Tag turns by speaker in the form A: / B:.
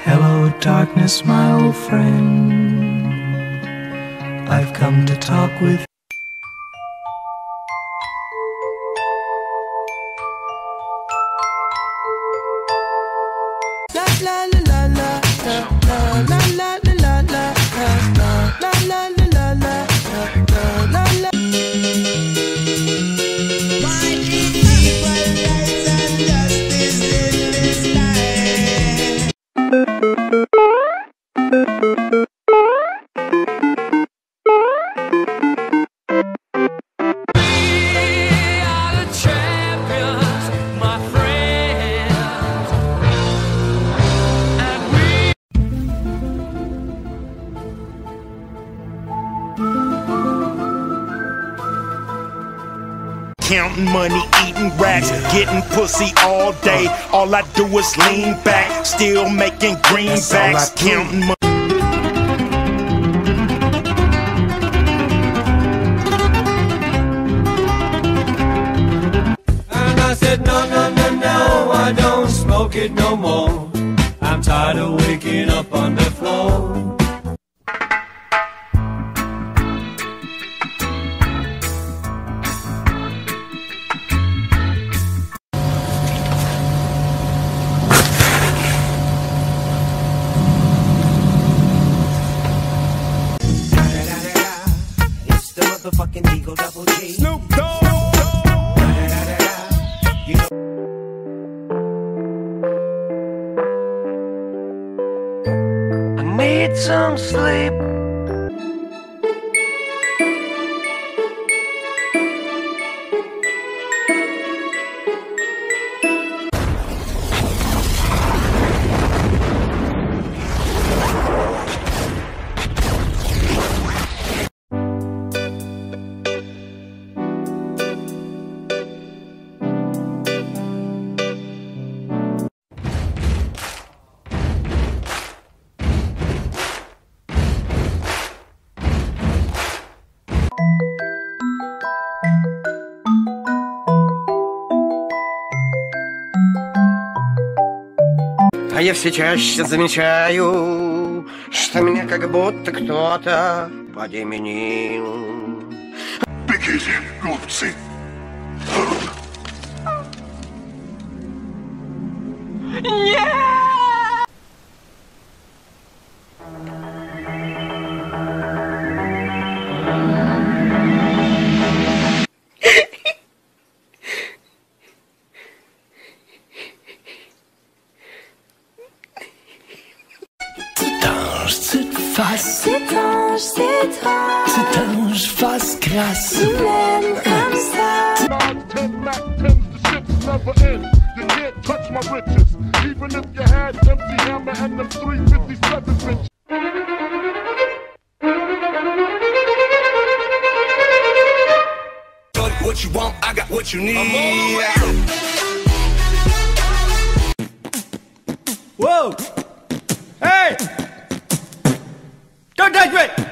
A: Hello, darkness, my old friend. I've come to talk with. La la la la la la la la la la la la la la la la.
B: Counting money, eating racks, getting pussy all day. All I do is lean back, still making greenbacks. Counting money.
A: And I said, no, no, no, no, I don't smoke it no more. I'm tired of waking up on the floor.
C: Fucking Eagle Double G.
B: Snoop Dogg.
A: I need some sleep.
D: А я все чаще замечаю, что меня как будто кто-то подеменил.
B: Бегите, глупцы.
A: C'est étrange, face grasse. Tu m'aimes comme ça.
B: You can't touch my riches, even if you had empty hammer and them 357 bitches. What you want, I got what you need.
A: Whoa! Hey! Don't touch me!